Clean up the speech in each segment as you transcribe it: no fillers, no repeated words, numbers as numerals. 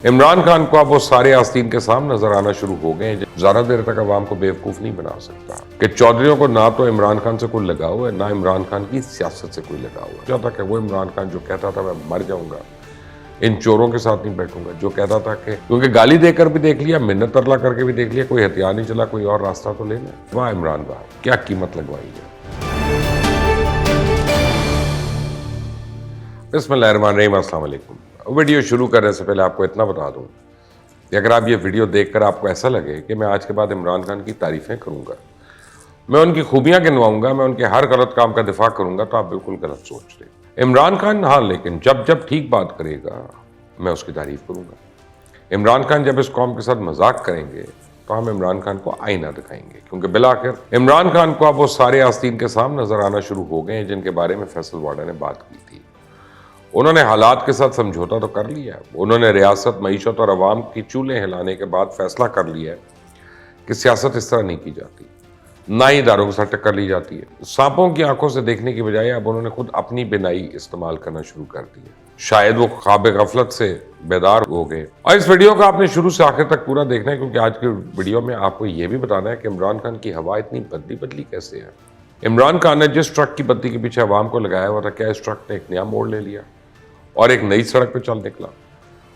इमरान खान को अब वो सारे आस्तीन के सामने नजर आना शुरू हो गए हैं। ज्यादा देर तक अवाम को बेवकूफ नहीं बना सकता कि चौधरियों को ना तो इमरान खान से कोई लगाव है, ना इमरान खान की सियासत से कोई लगाव है। जो था कि वो इमरान खान जो कहता था मैं मर जाऊंगा, इन चोरों के साथ नहीं बैठूंगा, जो कहता था कि क्योंकि गाली देकर भी देख लिया, मिन्नत तरला करके भी देख लिया, कोई हथियार नहीं चला, कोई और रास्ता तो लेना। वाह इमरान वाह, क्या कीमत लगवाई है। बिस्मिल्लाहिर्रहमानिर्रहीम, अस्सलाम वालेकुम। वीडियो शुरू करने से पहले आपको इतना बता दूं कि अगर आप ये वीडियो देखकर आपको ऐसा लगे कि मैं आज के बाद इमरान खान की तारीफ़ें करूंगा, मैं उनकी खूबियां गिनवाऊंगा, मैं उनके हर गलत काम का दिफा करूंगा, तो आप बिल्कुल गलत सोच रहे। इमरान खान हाँ, लेकिन जब जब ठीक बात करेगा मैं उसकी तारीफ करूंगा। इमरान खान जब इस कौम के साथ मजाक करेंगे तो हम इमरान खान को आईना दिखाएंगे, क्योंकि बिलाखिर इमरान खान को अब वो सारे आस्तीन के सामने नजर आना शुरू हो गए हैं जिनके बारे में फैसल वाडा ने बात की थी। उन्होंने हालात के साथ समझौता तो कर लिया है। उन्होंने रियासत, मईशत और अवाम की चूल्हे हिलाने के बाद फैसला कर लिया है कि सियासत इस तरह नहीं की जाती, ना ही इदारों के साथ टक्कर ली जाती है। सांपों की आंखों से देखने की बजाय अब उन्होंने खुद अपनी बिनाई इस्तेमाल करना शुरू कर दी है। शायद वो ख्वाब गफलत से बेदार हो गए। और इस वीडियो को आपने शुरू से आखिर तक पूरा देखना है, क्योंकि आज की वीडियो में आपको यह भी बताना है कि इमरान खान की हवा इतनी बदली बदली कैसे है। इमरान खान ने जिस ट्रक की बत्ती के पीछे अवाम को लगाया हुआ था, क्या इस ट्रक ने एक नया मोड़ ले लिया और एक नई सड़क पे चल निकला,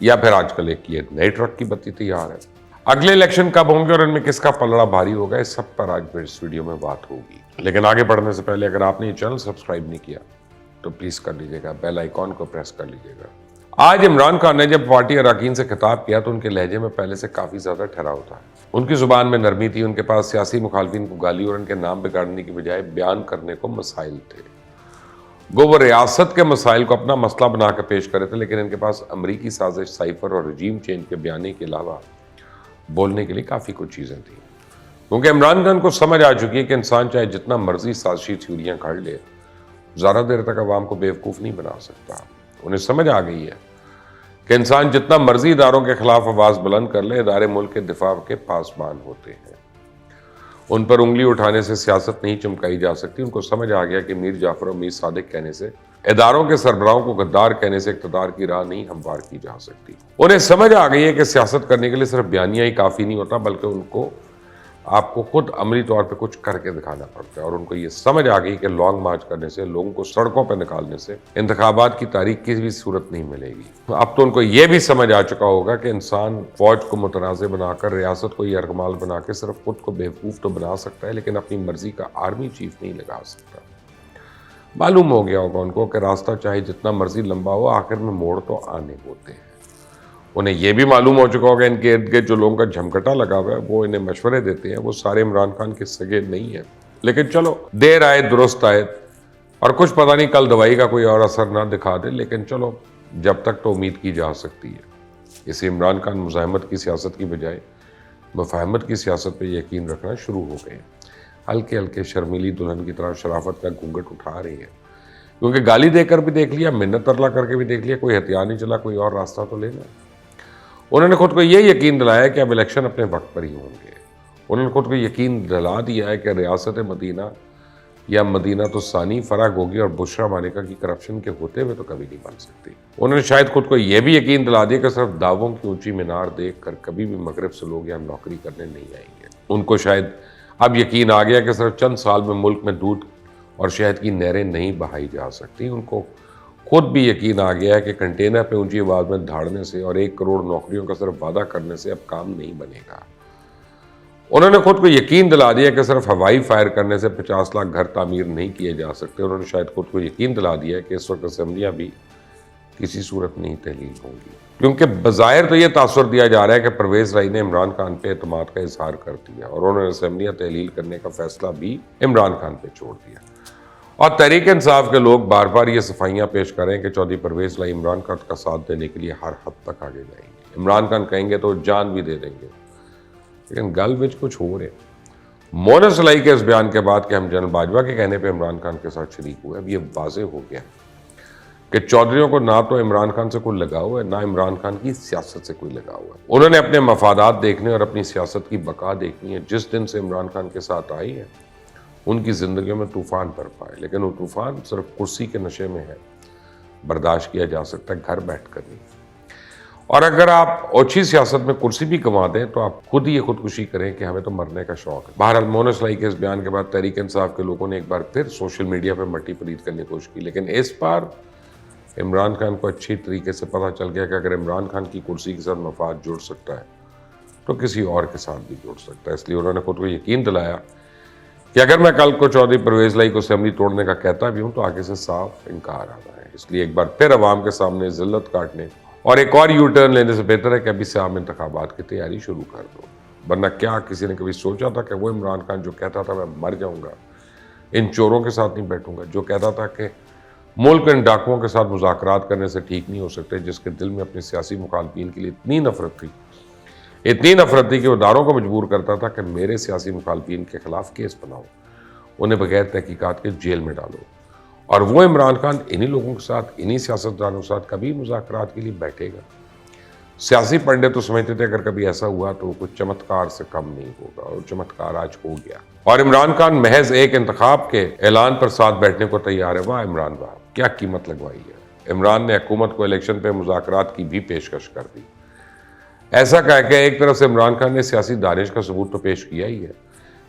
या फिर आजकल एक ये नए ट्रक की बत्ती तैयार है। अगले इलेक्शन कब होंगे और इनमें किसका पलड़ा भारी होगा, इस सब पर आज इस वीडियो में बात होगी। लेकिन आगे बढ़ने से पहले अगर आपने ये चैनल सब्सक्राइब नहीं किया तो प्लीज कर लीजिएगा, बेल आइकॉन को प्रेस कर लीजिएगा। आज इमरान खान ने जब पार्टी अरकान से खिताब किया तो उनके लहजे में पहले से काफी ज्यादा ठहराव था। उनकी जुबान में नरमी थी। उनके पास सियासी मुखालफिन को गाली और उनके नाम बिगाड़ने की बजाय बयान करने को मसाइल थे। वो रियासत के मसाइल को अपना मसला बनाकर पेश करे थे, लेकिन इनके पास अमरीकी साजिश, साइफर और रजीम चेंज के बयाने के अलावा बोलने के लिए काफ़ी कुछ चीज़ें थी। क्योंकि इमरान खान को समझ आ चुकी है कि इंसान चाहे जितना मर्जी साजिशी थ्योरियां घड़ ले, ज़्यादा देर तक अवाम को बेवकूफ़ नहीं बना सकता। उन्हें समझ आ गई है कि इंसान जितना मर्जी इदारों के खिलाफ आवाज़ बुलंद कर ले, इदारे मुल्क के दिफा के पासबान होते हैं। उन पर उंगली उठाने से सियासत नहीं चमकाई जा सकती। उनको समझ आ गया कि मीर जाफर और मीर सादिक कहने से, इदारों के सरबराहों को गद्दार कहने से इक़्तिदार की राह नहीं हमवार की जा सकती। उन्हें समझ आ गई है कि सियासत करने के लिए सिर्फ बयानिया ही काफ़ी नहीं होता, बल्कि उनको आपको खुद अमली तौर पर कुछ करके दिखाना पड़ता है। और उनको ये समझ आ गई कि लॉन्ग मार्च करने से, लोगों को सड़कों पर निकालने से इंतखाबात की तारीख की भी सूरत नहीं मिलेगी। अब तो उनको ये भी समझ आ चुका होगा कि इंसान फौज को मुतनाज़ बनाकर, रियासत को यरगमाल बना के सिर्फ खुद को बेवकूफ़ तो बना सकता है, लेकिन अपनी मर्जी का आर्मी चीफ नहीं लगा सकता। मालूम हो गया होगा उनको कि रास्ता चाहे जितना मर्जी लंबा हो, आखिर में मोड़ तो आने होते हैं। उन्हें यह भी मालूम हो चुका होगा इनके इर्द गिर्द जो लोगों का झमकटा लगा हुआ है, वो इन्हें मशवरे देते हैं, वो सारे इमरान खान के सगे नहीं है। लेकिन चलो, देर आए दुरुस्त आए, और कुछ पता नहीं कल दवाई का कोई और असर ना दिखा दे, लेकिन चलो, जब तक तो उम्मीद की जा सकती है। इसे इमरान खान मुज़ाहमत की सियासत की बजाय मुफाहमत की सियासत पर यकीन रखना शुरू हो गए। हल्के हल्के शर्मीली दुल्हन की तरह शराफत का घूंघट उठा रही है, क्योंकि गाली देकर भी देख लिया, मिन्नत तरला करके भी देख लिया, कोई हथियार नहीं चला, कोई और रास्ता तो लेना। उन्होंने खुद को यह यकीन दिलाया कि अब इलेक्शन अपने वक्त पर ही होंगे। उन्होंने खुद को यकीन दिला दिया है कि रियासत मदीना या मदीना तो सानी फराग होगी और बुशरा मालिका की करप्शन के होते हुए तो कभी नहीं बन सकती। उन्होंने शायद खुद को यह भी यकीन दिला दिया कि सिर्फ दावों की ऊंची मीनार देखकर कभी भी मगरब से लोग यहाँ नौकरी करने नहीं आएंगे। उनको शायद अब यकीन आ गया कि सिर्फ चंद साल में मुल्क में दूध और शहद की नहरें नहीं बहाई जा सकती। उनको खुद भी यकीन आ गया है कि कंटेनर पे ऊंची आवाज में धाड़ने से और 1 करोड़ नौकरियों का सिर्फ वादा करने से अब काम नहीं बनेगा। उन्होंने खुद को यकीन दिला दिया कि सिर्फ हवाई फायर करने से 50 लाख घर तामीर नहीं किए जा सकते। उन्होंने शायद खुद को यकीन दिला दिया कि इस वक्त असम्बलियाँ भी किसी सूरत नहीं तहलील होंगी, क्योंकि बज़ाहिर तो यह तासुर दिया जा रहा है कि परवेज राय ने इमरान खान पे एतमाद का इजहार कर दिया और उन्होंने असम्बलियाँ तहलील करने का फैसला भी इमरान खान पे छोड़ दिया। और तहरीक इंसाफ के लोग बार बार ये सफाइयाँ पेश करें कि चौधरी परवेज लाई इमरान खान का साथ देने के लिए हर हद तक आगे जाएंगे। इमरान खान कहेंगे तो जान भी दे देंगे। लेकिन गल विच कुछ हो रहे। मोनस लाई के इस बयान के बाद कि हम जनरल बाजवा के कहने पर इमरान खान के साथ शरीक हुए, अब ये वाज़ेह हो गया कि चौधरियों को ना तो इमरान खान से कोई लगाव है, ना इमरान खान की सियासत से कोई लगाव है। उन्होंने अपने मफादात देखने और अपनी सियासत की बका देखनी है। जिस दिन से इमरान खान के साथ आई है, उनकी ज़िंदगियों में तूफ़ान बरपा है, लेकिन वो तूफ़ान सिर्फ कुर्सी के नशे में है, बर्दाश्त किया जा सकता है, घर बैठ कर नहीं। और अगर आप ओछी सियासत में कुर्सी भी गंवा दें तो आप खुद ही ये खुदकुशी करें कि हमें तो मरने का शौक है। बहरहाल मोहन इस्लाही के इस बयान के बाद तहरीक इंसाफ के लोगों ने एक बार फिर सोशल मीडिया पर मट्टी पलीत करने की कोशिश की, लेकिन इस बार इमरान खान को अच्छी तरीके से पता चल गया कि अगर इमरान खान की कुर्सी के साथ मफाद जुड़ सकता है तो किसी और के साथ भी जुड़ सकता है। इसलिए उन्होंने खुद को यकीन दिलाया कि अगर मैं कल को चौधरी परवेज लाई को असेंबली तोड़ने का कहता भी हूं तो आगे से साफ इनकार आ रहा है। इसलिए एक बार फिर अवाम के सामने जिल्लत काटने और एक और यू टर्न लेने से बेहतर है कि अभी से आम इंतखाबात की तैयारी शुरू कर दो। वरना क्या किसी ने कभी सोचा था कि वो इमरान खान जो कहता था मैं मर जाऊंगा, इन चोरों के साथ नहीं बैठूंगा, जो कहता था कि मुल्क इन डाकुओं के साथ मुज़ाकरात करने से ठीक नहीं हो सकते, जिसके दिल में अपने सियासी मुखालफिन के लिए इतनी नफरत थी कि वो दारों को मजबूर करता था कि मेरे सियासी मुखालफिन के खिलाफ केस बनाओ, उन्हें बगैर तहकीकात के जेल में डालो। और वो इमरान खान इन्हीं लोगों के साथ, इन्हीं सियासतदानों के साथ कभी मुज़ाकरात के लिए बैठेगा। सियासी पंडित तो समझते थे अगर कभी ऐसा हुआ तो कुछ चमत्कार से कम नहीं होगा, और चमत्कार आज हो गया। और इमरान खान महज एक इंतखाब के ऐलान पर साथ बैठने को तैयार है। वाह इमरान वाह, क्या कीमत लगवाई है। इमरान ने हुकूमत को इलेक्शन पे मुज़ाकरात की भी पेशकश कर दी। ऐसा कह के एक तरफ से इमरान खान ने सियासी दानिश का सबूत तो पेश किया ही है,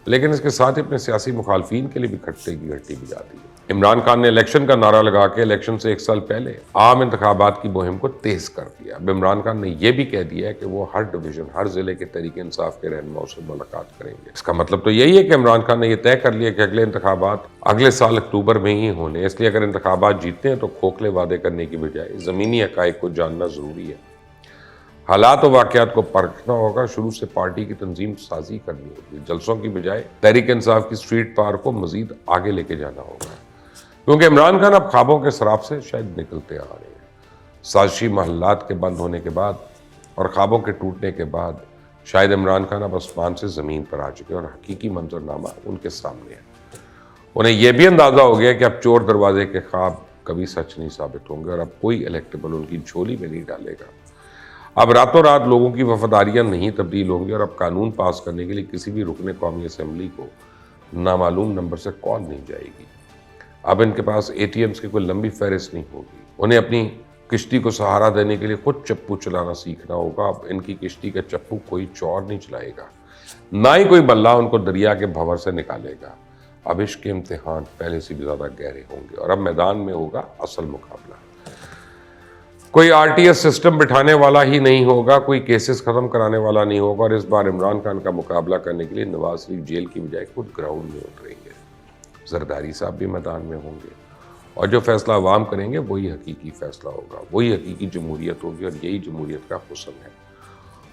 लेकिन इसके साथ ही अपने सियासी मुखालफिन के लिए भी खट्टे की घट्टी बजा दी है। इमरान खान ने इलेक्शन का नारा लगा के इलेक्शन से 1 साल पहले आम इंतखाबात की मुहिम को तेज कर दिया। अब इमरान खान ने यह भी कह दिया है कि वो हर डिवीजन, हर जिले के तहरीक इंसाफ के रहनुमाओं से मुलाकात करेंगे। इसका मतलब तो यही है कि इमरान खान ने यह तय कर लिया कि अगले इंतखाबात अगले साल अक्टूबर में ही होने। इसलिए अगर इंतखाबात जीतते हैं तो खोखले वादे करने की बजाय ज़मीनी हक़ाइक़ को जानना ज़रूरी है। हालात और वाक़यात को परखना होगा, शुरू से पार्टी की तंजीम साजी करनी होगी। जलसों की बजाय तहरीक इंसाफ की स्ट्रीट पार को मजीद आगे लेके जाना होगा, क्योंकि इमरान खान अब ख्वाबों के शराब से शायद निकलते आ रहे हैं। साजिशी महल्लात के बंद होने के बाद और ख्वाबों के टूटने के बाद शायद इमरान खान अब आसमान से ज़मीन पर आ चुके हैं और हकीकी मंजरनामा उनके सामने है। उन्हें यह भी अंदाज़ा हो गया कि अब चोर दरवाजे के ख्वाब कभी सच नहीं साबित होंगे और अब कोई इलेक्टेबल उनकी झोली में नहीं डालेगा। अब रातों रात लोगों की वफादारियां नहीं तब्दील होंगी और अब कानून पास करने के लिए किसी भी रुकने कौमी असेंबली को नामालूम नंबर से कॉल नहीं जाएगी। अब इनके पास ATMs की कोई लंबी फहरिस्त नहीं होगी। उन्हें अपनी किश्ती को सहारा देने के लिए खुद चप्पू चलाना सीखना होगा। अब इनकी किश्ती का चप्पू कोई चोर नहीं चलाएगा, ना ही कोई बल्ला उनको दरिया के भंवर से निकालेगा। अब इश्क के इम्तिहान पहले से भी ज़्यादा गहरे होंगे और अब मैदान में होगा असल मुकाबला। कोई RTS सिस्टम बिठाने वाला ही नहीं होगा, कोई केसेस खत्म कराने वाला नहीं होगा। और इस बार इमरान खान का मुकाबला करने के लिए नवाज शरीफ जेल की बजाय खुद ग्राउंड में उतरेंगे। जरदारी साहब भी मैदान में होंगे और जो फैसला अवाम करेंगे वही हकीकी फैसला होगा, वही हकीकी जमहूरियत होगी और यही जमहूरियत का हुस्न है।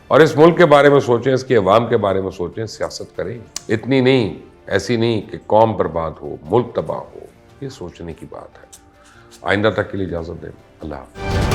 और इस मुल्क के बारे में सोचें, इसके अवाम के बारे में सोचें, सियासत करें। इतनी नहीं, ऐसी नहीं कि कौम बर्बाद हो, मुल्क तबाह हो। ये सोचने की बात है। आइंदा तक के लिए इजाज़त दें। अल्लाह हाफ़िज़।